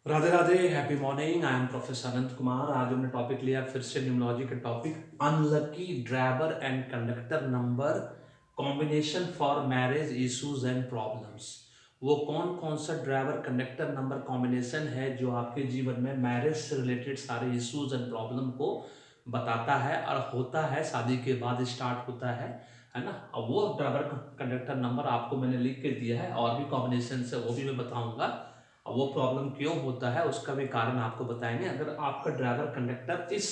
Radhe Radhe, happy morning. I am professor Anant Kumar. आज हमने topic लिया फिर से न्यूमरोलॉजी का topic, unlucky driver and conductor number combination for marriage issues and problems. वो कौन कौन सा ड्राइवर कंडक्टर नंबर कॉम्बिनेशन है जो आपके जीवन में मैरिज से रिलेटेड सारे इश्यूज एंड प्रॉब्लम को बताता है और होता है शादी के बाद स्टार्ट होता है ना। अब वो ड्राइवर कंडक्टर नंबर आपको मैंने लिख के दिया है, और भी कॉम्बिनेशन है वो भी मैं बताऊंगा। अब वो प्रॉब्लम क्यों होता है उसका भी कारण आपको बताएंगे। अगर आपका ड्राइवर कंडक्टर इस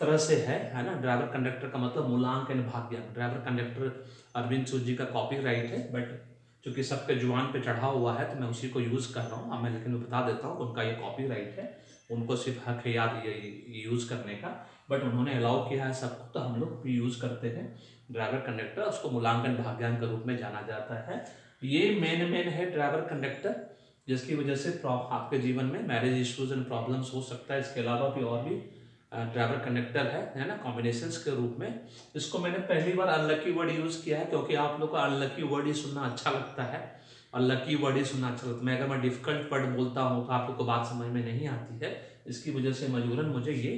तरह से है ना। ड्राइवर कंडक्टर का मतलब मूलांकन भाग्य। ड्राइवर कंडक्टर अरविंद सूद जी का कॉपी राइट है, बट चूंकि सबके जुबान पे चढ़ा हुआ है तो मैं उसी को यूज़ कर रहा हूँ। अब मैं लेकिन मैं बता देता हूँ, उनका ये कॉपी राइट है, उनको सिर्फ हक है याद ये यूज़ करने का, बट उन्होंने अलाउ किया है सबको, तो हम लोग भी यूज़ करते हैं। ड्राइवर कंडक्टर उसको मूलांकन भाग्यांक के रूप में जाना जाता है। ये मेन है ड्राइवर कंडक्टर, जिसकी वजह से आपके जीवन में मैरिज इश्यूज एंड प्रॉब्लम्स हो सकता है। इसके अलावा भी और भी ड्राइवर कंडक्टर है ना, कॉम्बिनेशंस के रूप में। इसको मैंने पहली बार अनलकी वर्ड यूज़ किया है क्योंकि आप लोग को अनलकी वर्ड ही सुनना अच्छा लगता है, और लकी वर्ड ही सुनना अच्छा लगता है। मैं अगर मैं डिफिकल्ट वर्ड बोलता हूँ तो आप लोग को बात समझ में नहीं आती है। इसकी वजह से मजबूरन मुझे ये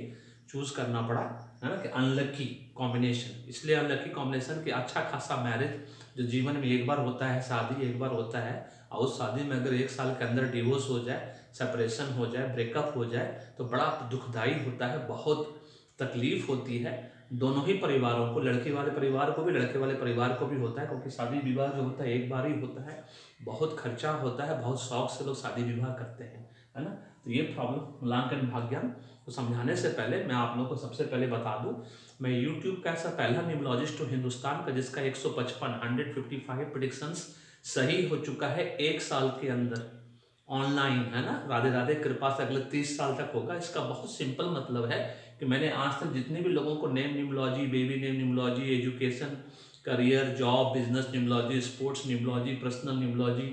चूज करना पड़ा, है ना, कि अनलकी कॉम्बिनेशन। इसलिए अनलकी कॉम्बिनेशन कि अच्छा खासा मैरिज जो जीवन में एक बार होता है, शादी एक बार होता है, और उस शादी में अगर 1 साल के अंदर डिवोर्स हो जाए, सेपरेशन हो जाए, ब्रेकअप हो जाए तो बड़ा दुखदाई होता है, बहुत तकलीफ होती है दोनों ही परिवारों को। लड़की वाले परिवार को भी, लड़के वाले परिवार को भी होता है, क्योंकि शादी विवाह जो होता है एक बार ही होता है, बहुत खर्चा होता है, बहुत शौक से लोग शादी विवाह करते हैं, है ना। तो ये प्रॉब्लम मूलांकन भाग्यांक को समझाने से पहले मैं आप लोगों को सबसे पहले बता दूं, मैं यूट्यूब का ऐसा पहला न्यूमरोलॉजिस्ट हूँ हिंदुस्तान का जिसका 155 प्रिडिक्शंस सही हो चुका है 1 साल के अंदर, ऑनलाइन, है ना। राधे राधे कृपा से अगले 30 साल तक होगा। इसका बहुत सिंपल मतलब है कि मैंने आज तक जितने भी लोगों को name numerology, baby name numerology, education, career, job, business numerology, sports numerology, personal numerology,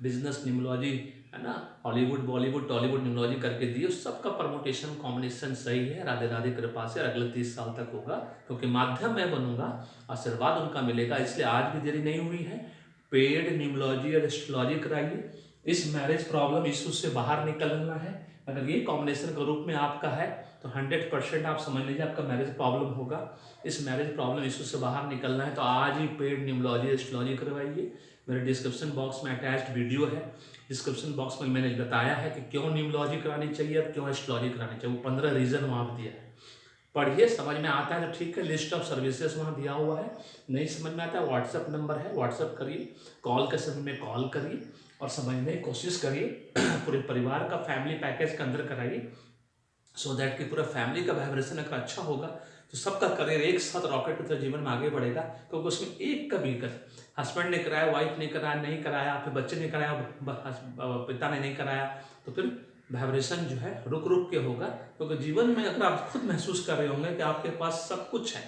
business numerology, है ना, हॉलीवुड, बॉलीवुड, टॉलीवुड न्यूमरोलॉजी करके दिए, उस सबका परमोटेशन कॉम्बिनेशन सही है राधे राधे कृपा से, और अगले 30 साल तक होगा, क्योंकि माध्यम मैं बनूंगा, आशीर्वाद उनका मिलेगा। इसलिए आज भी देरी नहीं हुई है, पेड न्यूमरोलॉजी और एस्ट्रोलॉजी कराइए। इस मैरिज प्रॉब्लम इशू से बाहर निकलना है। अगर ये कॉम्बिनेशन के रूप में आपका है तो 100% आप समझ लीजिए आपका मैरिज प्रॉब्लम होगा। इस मैरिज प्रॉब्लम इशू से बाहर निकलना है तो आज ही पेड न्यूमरोलॉजी एस्ट्रोलॉजी करवाइए। मेरे डिस्क्रिप्शन बॉक्स में अटैच्ड वीडियो है, डिस्क्रिप्शन बॉक्स में मैंने बताया है कि क्यों न्यूमरोलॉजी करानी चाहिए और क्यों एस्ट्रोलॉजी करानी चाहिए। वो 15 रीजन वहाँ पर दिया है, पढ़िए, समझ में आता है तो ठीक है। लिस्ट ऑफ सर्विसेज वहाँ दिया हुआ है, नहीं समझ में आता है व्हाट्सअप नंबर है, व्हाट्सअप करिए, कॉल के समय में कॉल करिए और समझने की कोशिश करिए। पूरे परिवार का फैमिली पैकेज के अंदर कराइए, सो दैट कि पूरा फैमिली का वाइब्रेशन अगर अच्छा होगा तो सबका करियर एक साथ रॉकेट की तरह जीवन में आगे बढ़ेगा। क्योंकि उसमें एक का भी कर, हस्बैंड ने कराया, वाइफ ने कराया, नहीं कराया, फिर बच्चे ने कराया, पिता ने नहीं कराया, तो फिर वाइब्रेशन जो है रुक रुक के होगा। क्योंकि जीवन में अगर आप खुद महसूस कर रहे होंगे कि आपके पास सब कुछ है,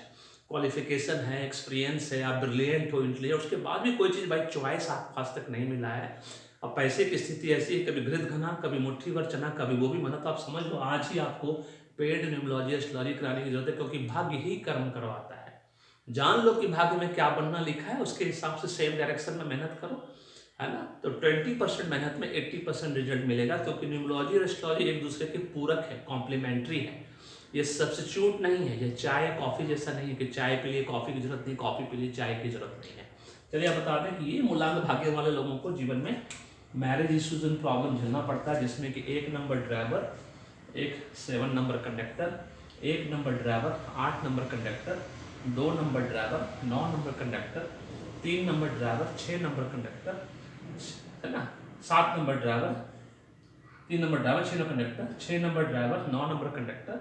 क्वालिफिकेशन है, एक्सपीरियंस है, आप ब्रिलियंट हो, इंटेलिजेंट, उसके बाद भी कोई चीज़ बाई चॉइस आपको आज तक नहीं मिला है, अब पैसे की स्थिति ऐसी है, कभी घृत घना, कभी मुट्ठी भर चना, कभी वो भी मना, तो आप समझ लो आज ही आपको पेड न्यूमरोलॉजी एस्ट्रोलॉजी कराने की जरूरत है, क्योंकि भाग्य ही कर्म करवाता है। जान लो कि भाग्य में क्या बनना लिखा है, उसके हिसाब से सेम डायरेक्शन में मेहनत करो, है ना। तो 20% मेहनत में 80% रिजल्ट मिलेगा, क्योंकि न्यूमरोलॉजी और एस्ट्रोलॉजी एक दूसरे के पूरक है, कॉम्प्लीमेंट्री है। ये सब्स्टिट्यूट नहीं है, ये चाय या कॉफी जैसा नहीं है कि चाय के लिए कॉफी की जरूरत नहीं, कॉफी के लिए चाय की जरूरत नहीं है। चलिए आप बता दें कि ये मूलांक भाग्य वाले लोगों को जीवन में मैरिज इश्यूज एंड प्रॉब्लम झेलना पड़ता है, जिसमें कि 1 नंबर ड्राइवर, एक 7 number conductor, 1 number driver, 8 number conductor, 2 number driver, 9 number conductor, 3 number driver, 6 number conductor, है ना, 7 number driver, 3 number driver, 6 number conductor, 6 number driver, 9 number conductor,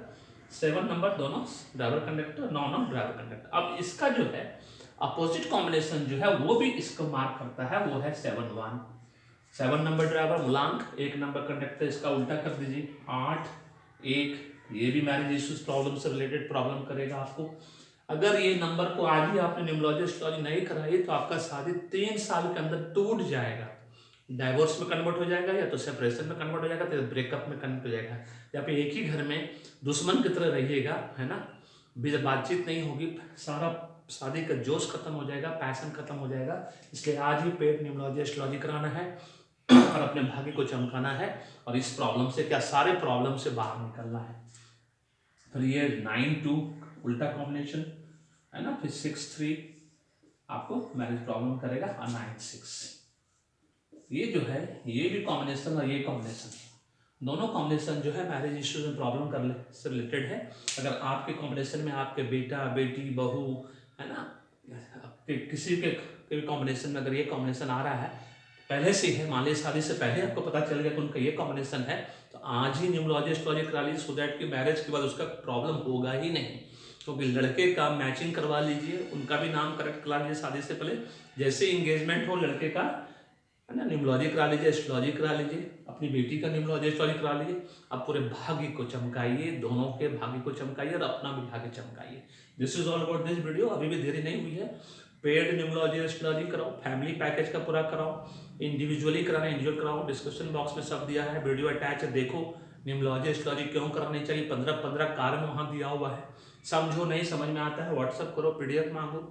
7 number दोनों driver conductor, 9 number driver conductor. अब इसका जो है opposite combination जो है वो भी इसको मार्क करता है, वो है 7-1। 7 नंबर ड्राइवर मूलांक, 1 नंबर कंडक्टर, इसका उल्टा कर दीजिए 8-1, ये भी मैरिज इश्यूज प्रॉब्लम से रिलेटेड प्रॉब्लम करेगा आपको। अगर ये नंबर को आज ही आपने न्यूमरोलॉजी एस्ट्रोलॉजी नहीं कराई तो आपका शादी 3 साल के अंदर टूट जाएगा, डाइवोर्स में कन्वर्ट हो जाएगा, या तो सेपरेशन में कन्वर्ट हो जाएगा, तो ब्रेकअप में कन्वर्ट हो जाएगा, या फिर एक ही घर में दुश्मन की तरह रहिएगा, है ना, बातचीत नहीं होगी, सारा शादी का जोश खत्म हो जाएगा, पैशन खत्म हो जाएगा। इसलिए आज ही पेड न्यूमरोलॉजी एस्ट्रोलॉजी कराना है। और अपने भाग्य को चमकाना है और इस प्रॉब्लम से क्या सारे प्रॉब्लम से बाहर निकलना है। फिर ये 9-2 उल्टा कॉम्बिनेशन है ना, फिर 6-3 आपको मैरिज प्रॉब्लम करेगा और 9-6 ये जो है ये भी कॉम्बिनेशन और ये कॉम्बिनेशन दोनों कॉम्बिनेशन जो है मैरिज इश्यूज में प्रॉब्लम कर से रिलेटेड है। अगर आपके कॉम्बिनेशन में आपके बेटा बेटी बहू है ना, किसी के कॉम्बिनेशन में अगर ये कॉम्बिनेशन आ रहा है पहले से है, मान लीजिए शादी से पहले आपको पता चल गया कि उनका ये कॉम्बिनेशन है, तो आज ही न्यूमरोलॉजी एस्ट्रोलॉजी करा लीजिए सो दैट कि मैरिज के बाद उसका प्रॉब्लम होगा ही नहीं। क्योंकि लड़के का मैचिंग करवा लीजिए, उनका भी नाम करेक्ट करा लीजिए शादी से पहले, जैसे इंगेजमेंट हो लड़के का है ना न्यूमरोलॉजी करा लीजिए, एस्ट्रोलॉजी करा लीजिए, अपनी बेटी का न्यूमरोलॉजी एस्ट्रोलॉजी करा लीजिए। अब पूरे भाग्य को चमकाइए, दोनों के भाग्य को चमकाइए और अपना भी भाग्य चमकाइए। This is all about this video. अभी भी देरी नहीं हुई है, पेड न्यूमरोलॉजी एस्ट्रोलॉजी कराओ, फैमिली पैकेज का पूरा कराओ, इंडिविजुअली कराना इंडिविजुअल कराओ, डिस्क्रिप्शन बॉक्स में सब दिया है, वीडियो अटैच है, देखो न्यूमरोलॉजी एस्ट्रोलॉजी क्यों करानी चाहिए, 15-15 कारण वहाँ दिया हुआ है। समझो नहीं समझ में आता है व्हाट्सअप करो, पीडीएफ मांगो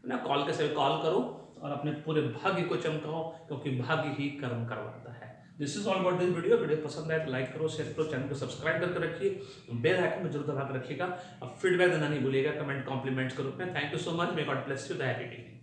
ना, कॉल के समय कॉल करो और अपने पूरे भाग्य को चमकाओ, क्योंकि भाग्य ही कर्म करवाता है। This is all about this video. Video पसंद आए तो लाइक करो, शेयर करो, चैनल को सब्सक्राइब करके रखिए, बेल आइकन में जरूर दबा कर रखिएगा। अब फीडबैक देना नहीं भूलिएगा कमेंट कॉम्प्लीमेंट्स के रूप में। Thank you so much, may God bless you, the happy day.